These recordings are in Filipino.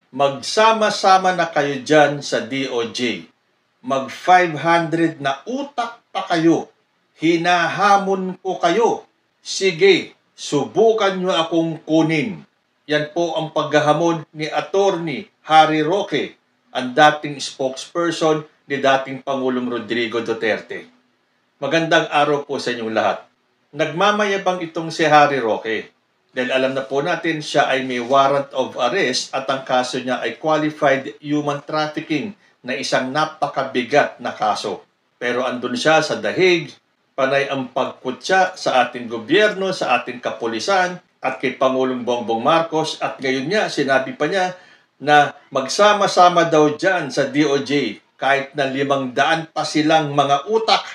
Magsama-sama na kayo dyan sa DOJ. Mag-500 na utak pa kayo. Hinahamon ko kayo. Sige, subukan nyo akong kunin. Yan po ang paghahamon ni Attorney Harry Roque, ang dating spokesperson ni dating Pangulong Rodrigo Duterte. Magandang araw po sa inyong lahat. Nagmamayabang itong si Harry Roque dahil alam na po natin siya ay may warrant of arrest at ang kaso niya ay qualified human trafficking na isang napakabigat na kaso. Pero andun siya sa dahig, panay ang pagkutya sa ating gobyerno, sa ating kapulisan at kay Pangulong Bongbong Marcos at ngayon niya, sinabi pa niya na magsama-sama daw dyan sa DOJ kahit na 500 pa silang mga utak,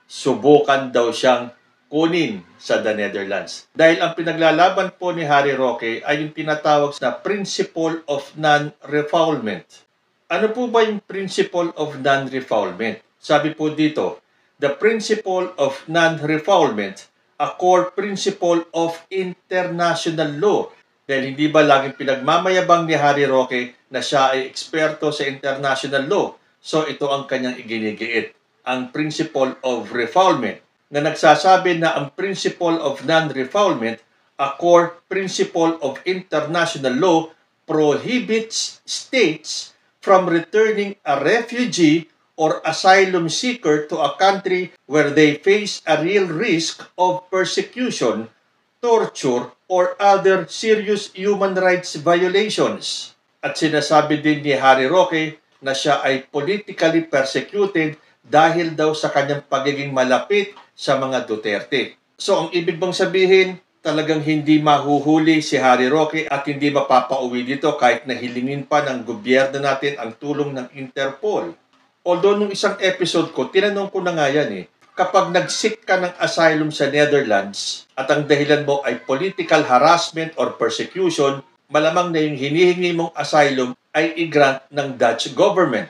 subukan daw siyang kunin sa the Netherlands. Dahil ang pinaglalaban po ni Harry Roque ay yung tinatawag na Principle of Non-Refoulement. Ano po ba yung Principle of Non-Refoulement? Sabi po dito, the Principle of Non-Refoulement, a core principle of international law. Dahil hindi ba laging pinagmamayabang ni Harry Roque na siya ay eksperto sa international law? So ito ang kanyang iginigiit, ang Principle of Refoulement, na nagsasabi na ang Principle of Non-Refoulement, a core principle of international law, prohibits states from returning a refugee or asylum seeker to a country where they face a real risk of persecution, torture, or other serious human rights violations. At sinasabi din ni Harry Roque na siya ay politically persecuted dahil daw sa kanyang pagiging malapit sa mga Duterte. So ang ibig bang sabihin, talagang hindi mahuhuli si Harry Roque at hindi mapapauwi dito kahit na hilingin pa ng gobyerno natin ang tulong ng Interpol. Although nung isang episode ko, tinanong ko na nga yan kapag nag-seek ka ng asylum sa Netherlands at ang dahilan mo ay political harassment or persecution, malamang na yung hinihingi mong asylum ay i-grant ng Dutch government.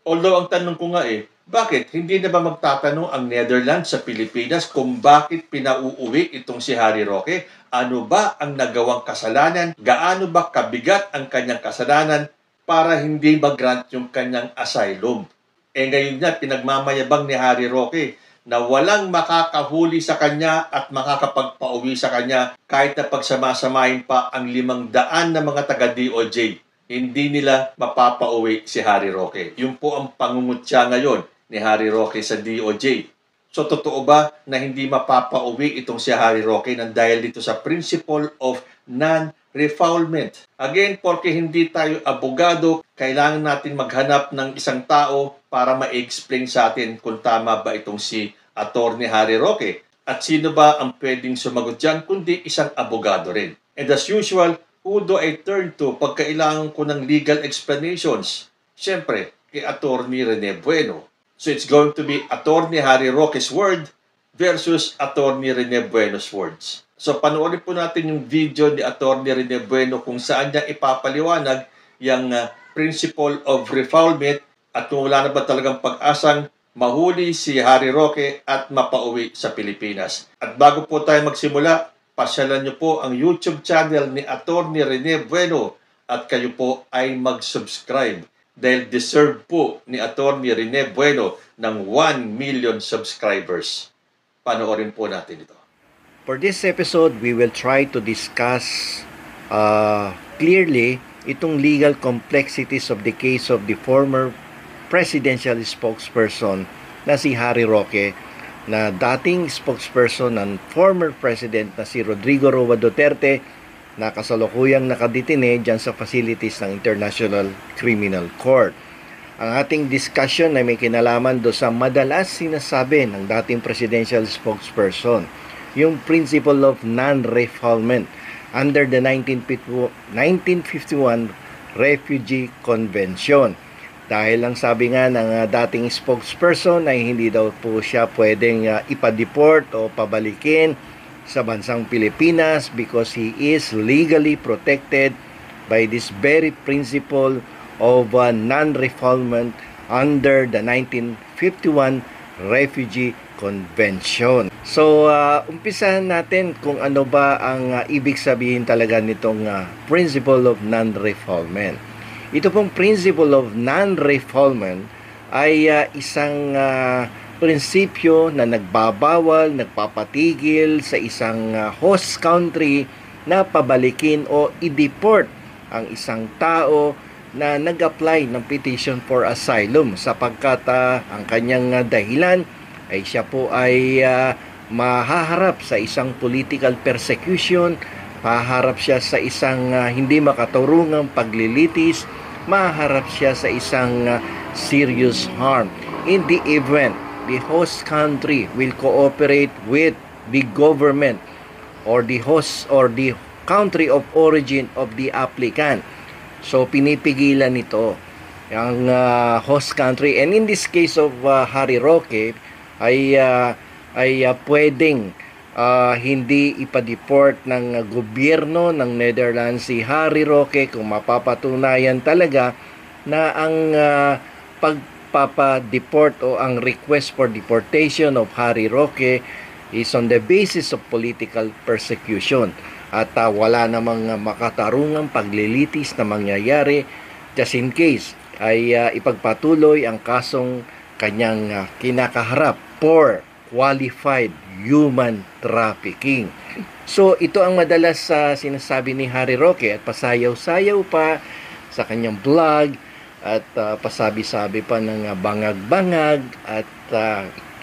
Although ang tanong ko nga bakit hindi na ba magtatanong ang Netherlands sa Pilipinas kung bakit pinauuwi itong si Harry Roque? Ano ba ang nagawang kasalanan? Gaano ba kabigat ang kanyang kasalanan para hindi mag-grant yung kanyang asylum? Ngayon na pinagmamayabang ni Harry Roque na walang makakahuli sa kanya at makakapagpauwi sa kanya kahit na pagsamasamahin pa ang 500 na mga taga-DOJ. Hindi nila mapapauwi si Harry Roque. Yun po ang pangungutya ngayon ni Harry Roque sa DOJ. So totoo ba na hindi mapapauwi itong si Harry Roque nang dahil dito sa Principle of Non-Refoulement? Again, porque hindi tayo abogado, kailangan natin maghanap ng isang tao para ma-explain sa atin kung tama ba itong si Attorney Harry Roque. At sino ba ang pwedeng sumagot dyan kundi isang abogado rin. And as usual, who do I turn to pag kailangan ko ng legal explanations? Siyempre, kay Attorney Rene Bueno. So it's going to be Attorney Harry Roque's word versus Attorney Rene Bueno's words. So panoorin po natin yung video ni Attorney Rene Bueno kung saan niya ipapaliwanag yung Principle of Refoulement at kung wala na ba talagang pag-asang mahuli si Harry Roque at mapauwi sa Pilipinas. At bago po tayo magsimula, pasyalan niyo po ang YouTube channel ni Attorney Rene Bueno at kayo po ay mag-subscribe. Dahil deserve po ni Attorney Rene Bueno ng 1 million subscribers. Panoorin po natin ito. For this episode, we will try to discuss clearly itong legal complexities of the case of the former presidential spokesperson na si Harry Roque, na dating spokesperson ng former president na si Rodrigo Roa Duterte, na kasalukuyang nakadetine dyan sa facilities ng International Criminal Court. Ang ating discussion ay may kinalaman do sa madalas sinasabi ng dating presidential spokesperson, yung Principle of Non-Refoulement under the 1951 Refugee Convention. Dahil lang sabi nga ng dating spokesperson ay hindi daw po siya pwedeng ipa-deport o pabalikin sa bansang Pilipinas because he is legally protected by this very principle of non-refoulement under the 1951 Refugee Convention. So, umpisahan natin kung ano ba ang ibig sabihin talaga nitong principle of non-refoulement. Ito pong principle of non-refoulement ay isang prinsipyo na nagbabawal, nagpapatigil sa isang host country na pabalikin o i-deport ang isang tao na nag-apply ng petition for asylum sapagkat ang kanyang dahilan ay siya po ay mahaharap sa isang political persecution, mahaharap siya sa isang hindi makatarungang paglilitis, mahaharap siya sa isang serious harm. In the event, the host country will cooperate with the government or the host or the country of origin of the applicant. So pinipigilan nito ang host country, and in this case of Harry Roque ay pwedeng hindi ipa-deport ng gobyerno ng Netherlands si Harry Roque kung mapapatunayan talaga na ang pagpapa-deport o ang request for deportation of Harry Roque is on the basis of political persecution at wala namang makatarungang paglilitis na mangyayari. Just in case ay ipagpatuloy ang kasong kanyang kinakaharap for qualified human trafficking. So ito ang madalas sinasabi ni Harry Roque at pasayaw-sayaw pa sa kanyang vlog at pasabi-sabi pa ng bangag-bangag at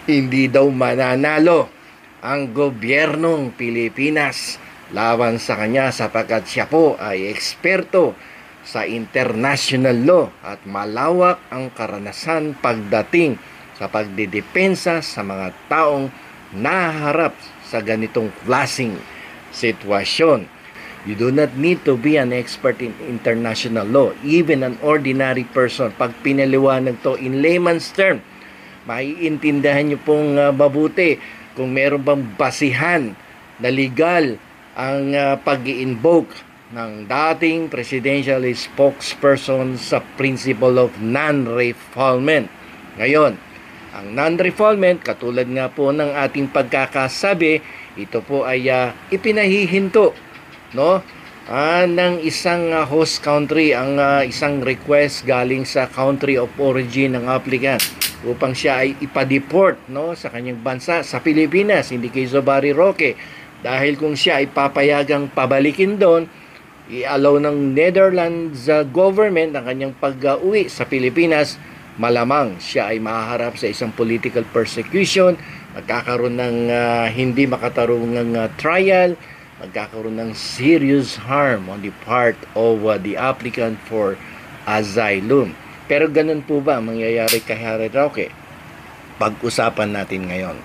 hindi daw mananalo ang gobyernong Pilipinas laban sa kanya sapagkat siya po ay eksperto sa international law at malawak ang karanasan pagdating sa pagdidepensa sa mga taong naharap sa ganitong klaseng sitwasyon. You do not need to be an expert in international law. Even an ordinary person, pag pinaliwanag to in layman's term, maiintindihan nyo pong mabuti kung meron bang basihan na legal ang pag-i-invoke ng dating presidential spokesperson sa principle of non-refoulement. Ngayon, ang non-refoulement, katulad nga po ng ating pagkakasabi, ito po ay ipinahihinto ng isang host country, ang isang request galing sa country of origin ng applicant upang siya ay ipa-deport sa kanyang bansa, sa Pilipinas, in the case of Harry Roque. Dahil kung siya ay papayagang pabalikin doon, i-allow ng Netherlands government ang kanyang pag-uwi sa Pilipinas, malamang siya ay mahaharap sa isang political persecution, magkakaroon ng hindi makatarungang trial, magkakaroon ng serious harm on the part of the applicant for asylum. Pero ganun po ba mangyayari kay Harry Roque? Pag-usapan natin ngayon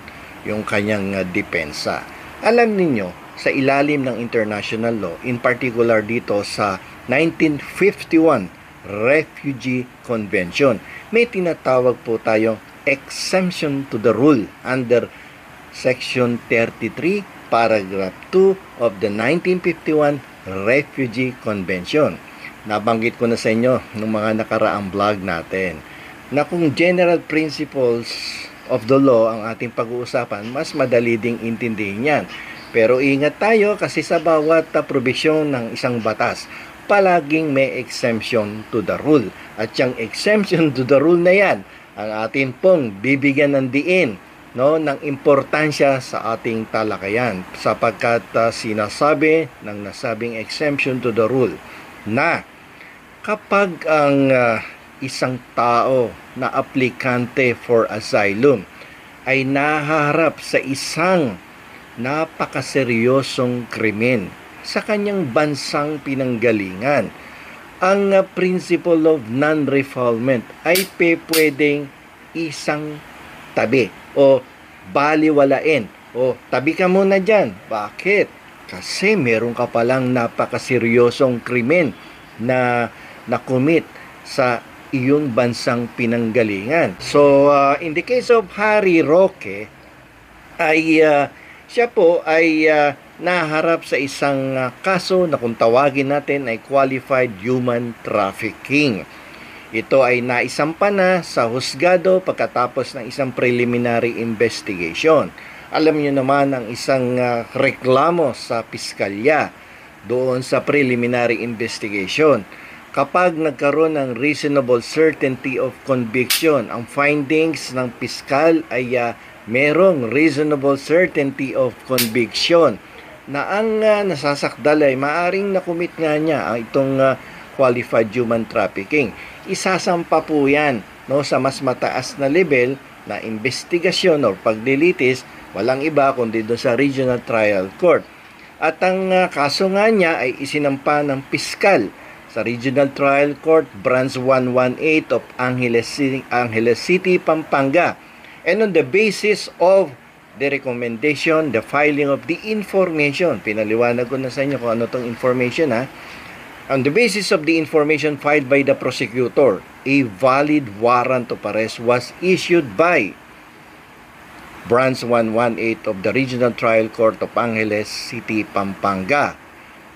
yung kanyang depensa. Alam ninyo, sa ilalim ng international law, in particular dito sa 1951 Refugee Convention, may tinatawag po tayong exemption to the rule under Section 33, Paragraph 2 of the 1951 Refugee Convention. Nabanggit ko na sa inyo ng mga nakaraang vlog natin na kung general principles of the law ang ating pag-uusapan, mas madali ding intindihin yan. Pero ingat tayo kasi sa bawat probisyon ng isang batas, palaging may exemption to the rule. At yung exemption to the rule na yan, ang atin pong bibigyan ng diin ng importansya sa ating talakayan. Sapagkat sinasabi ng nasabing exemption to the rule na kapag ang isang tao na aplikante for asylum ay nahaharap sa isang napakaseryosong krimen sa kanyang bansang pinanggalingan, ang principle of non-refoulement ay pwedeng isang tabi o baliwalain o tabi ka muna dyan. Bakit? Kasi meron ka palang napakaseryosong krimen na nakumit sa iyong bansang pinanggalingan. So, in the case of Harry Roque, ay siya po ay naharap sa isang kaso na kung tawagin natin ay qualified human trafficking. Ito ay naisampa na sa husgado pagkatapos ng isang preliminary investigation. Alam niyo naman ang isang reklamo sa piskalya doon sa preliminary investigation kapag nagkaroon ng reasonable certainty of conviction. Ang findings ng piskal ay merong reasonable certainty of conviction na ang nasasakdal ay maaring nakumit nga niya itong qualified human trafficking. Isasampa po yan, no, sa mas mataas na level na investigasyon o paglilitis, walang iba kundi doon sa Regional Trial Court. At ang kaso nga niya ay isinampa ng piskal sa Regional Trial Court, Branch 118 of Angeles City, Pampanga. And on the basis of the recommendation, the filing of the information, pinaliwanag ko na sa inyo kung ano tong information ha. On the basis of the information filed by the prosecutor, a valid warrant of arrest was issued by Branch 118 of the Regional Trial Court of Angeles City, Pampanga.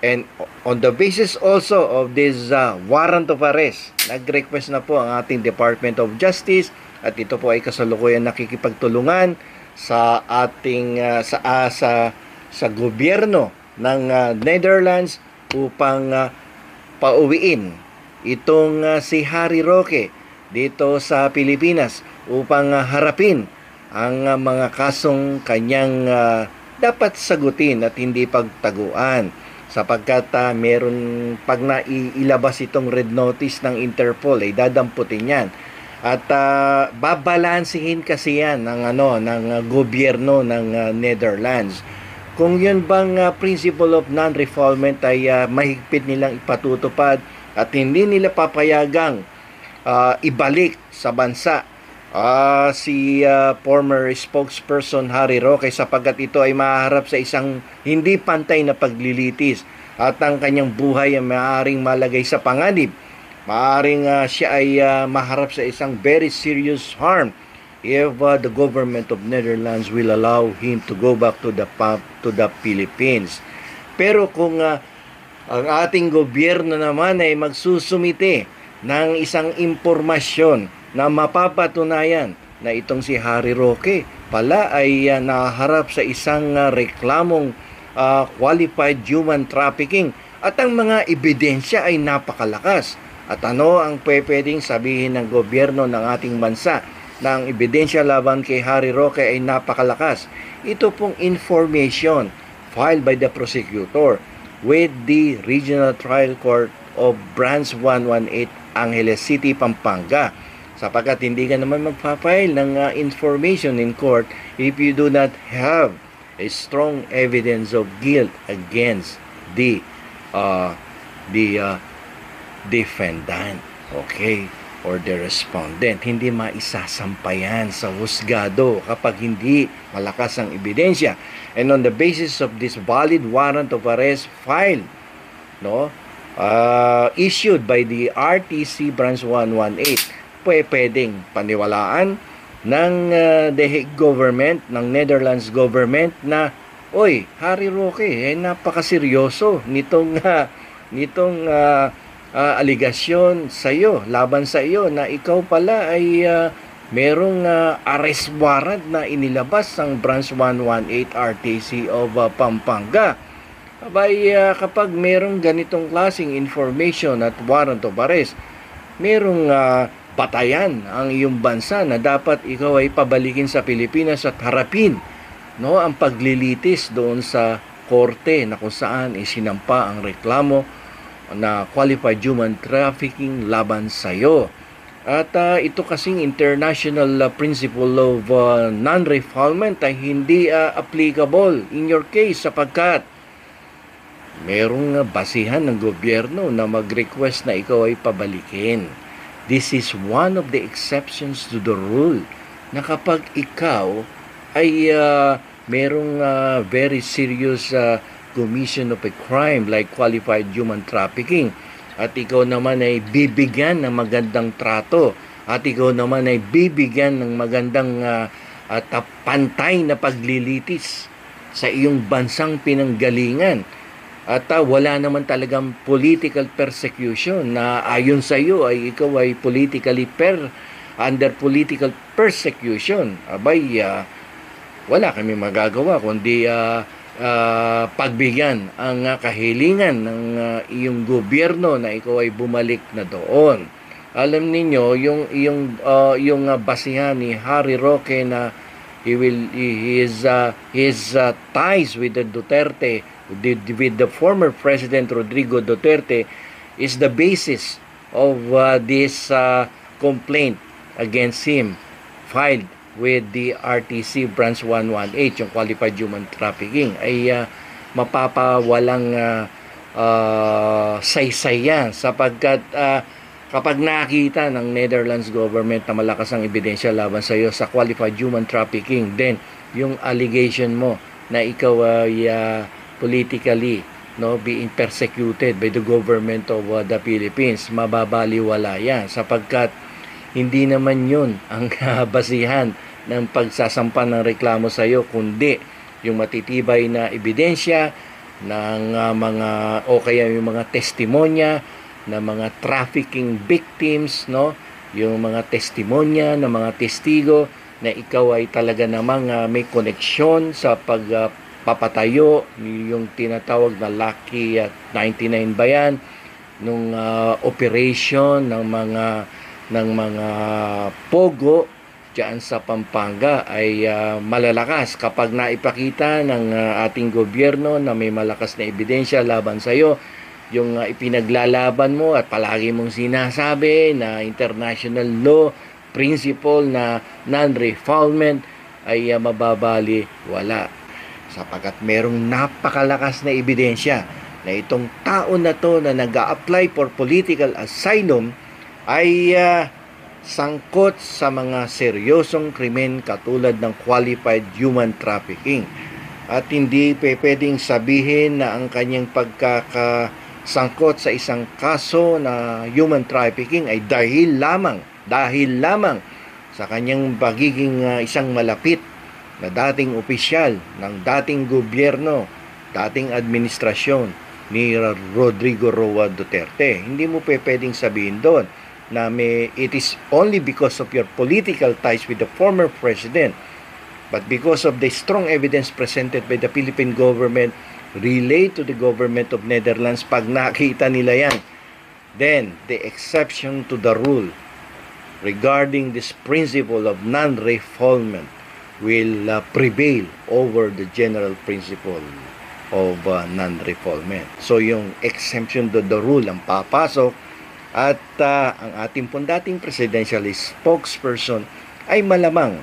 And on the basis also of this warrant of arrest, nag-request na po ang ating Department of Justice at ito po ay kasalukuyan nakikipagtulungan sa ating sa gobyerno ng Netherlands upang pauwiin itong si Harry Roque dito sa Pilipinas upang harapin ang mga kasong kanyang dapat sagutin at hindi pagtaguan, sapagkat meron pag nailabas itong red notice ng Interpol ay dadamputin yan at babalansihin kasi yan ng gobyerno ng Netherlands. Kung yun bang principle of non-refoulement ay mahigpit nilang ipatutupad at hindi nila papayagang ibalik sa bansa si former spokesperson Harry Roque, sapagkat ito ay maharap sa isang hindi pantay na paglilitis at ang kanyang buhay ay maaaring malagay sa panganib. Maaaring siya ay maharap sa isang very serious harm if the government of Netherlands will allow him to go back to the Philippines. Pero kung ang ating gobyerno naman ay magsusumite ng isang impormasyon na mapapatunayan na itong si Harry Roque pala ay naharap sa isang reklamong qualified human trafficking at ang mga ebidensya ay napakalakas. At ano ang pwedeng sabihin ng gobyerno ng ating bansa na ang ebidensya laban kay Harry Roque ay napakalakas? Ito pong information filed by the prosecutor with the Regional Trial Court of Branch 118 Angeles City, Pampanga. Sapagkat hindi ka naman magpapile ng information in court if you do not have a strong evidence of guilt against the defendant, okay, or the respondent. Hindi maisasampayan sa husgado kapag hindi malakas ang ebidensya. And on the basis of this valid warrant of arrest filed, no, issued by the RTC Branch 118, pwedeng paniwalaan ng The Hague government, ng Netherlands government na, oy, Harry Roque, napakaseryoso nitong aligasyon sa iyo, laban sa iyo, na ikaw pala ay merong arrest warrant na inilabas ng Branch 118 RTC of Pampanga. Abay, kapag merong ganitong klaseng information at warrant of arrest, merong batayan ang iyong bansa na dapat ikaw ay pabalikin sa Pilipinas at harapin, no, ang paglilitis doon sa korte na kung saan isinampa ang reklamo na qualified human trafficking laban sa iyo. At ito kasing international principle of non-refoulement ay hindi applicable in your case, sapagkat merong basihan ng gobyerno na mag-request na ikaw ay pabalikin. This is one of the exceptions to the rule na kapag ikaw ay merong very serious commission of a crime like qualified human trafficking at ikaw naman ay bibigyan ng magandang trato at ikaw naman ay bibigyan ng magandang at pantay na paglilitis sa iyong bansang pinanggalingan. At wala naman talagang political persecution na ayon sa iyo ay ikaw ay politically under political persecution. Abay, wala kami magagawa kundi pagbigyan ang kahilingan ng iyong gobyerno na ikaw ay bumalik na doon. Alam ninyo yung basihan ni Harry Roque na his ties with the Duterte, with the former President Rodrigo Duterte, is the basis of this complaint against him filed with the RTC Branch 118, yung Qualified Human Trafficking, ay mapapawalang saysay yan, sapagkat kapag nakita ng Netherlands government na malakas ang ebidensya laban sa iyo sa Qualified Human Trafficking, then yung allegation mo na ikaw ay politically being persecuted by the government of the Philippines, mababaliwala yan, sapagkat hindi naman yun ang basihan ng pagsasampa ng reklamo sa iyo, kundi yung matitibay na ebidensya ng o kaya yung mga testimonya ng mga trafficking victims, yung mga testimonya ng mga testigo na ikaw ay talaga namang may koneksyon sa pagpapatayo, yung tinatawag na Lucky 99 ba yan, nung operation ng mga pogo diyan sa Pampanga ay malalakas kapag naipakita ng ating gobyerno na may malakas na ebidensya laban sa iyo, yung ipinaglalaban mo at palagi mong sinasabi na international law principle na non-refoulement ay mababali wala, sapagkat merong napakalakas na ebidensya na itong tao na to na nag-a-apply for political asylum ay sangkot sa mga seryosong krimen katulad ng qualified human trafficking. At hindi pwedeng sabihin na ang kanyang pagkakasangkot sa isang kaso na human trafficking ay dahil lamang sa kanyang pagiging isang malapit na dating opisyal ng dating gobyerno, dating administrasyon ni Rodrigo Roa Duterte. Hindi mo pwedeng sabihin doon na it is only because of your political ties with the former president, but because of the strong evidence presented by the Philippine government relayed to the government of Netherlands, pag nakita nila yan, then the exception to the rule regarding this principle of non-refoulement will prevail over the general principle of non-refoulement. So yung exemption to the rule ang papasok. At ang ating dating presidential spokesperson ay malamang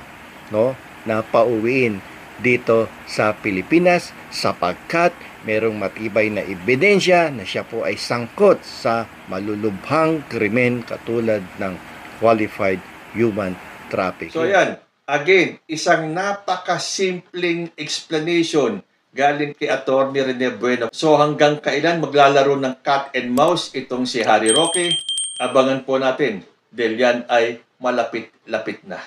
na pauwiin dito sa Pilipinas sapagkat merong matibay na ebidensya na siya po ay sangkot sa malulubhang krimen katulad ng qualified human trafficking. So yan, again, isang napakasimpleng explanation galing kay Atty. Rene Bueno. So hanggang kailan maglalaro ng cat and mouse itong si Harry Roque? Abangan po natin dahil yan ay malapit-lapit na.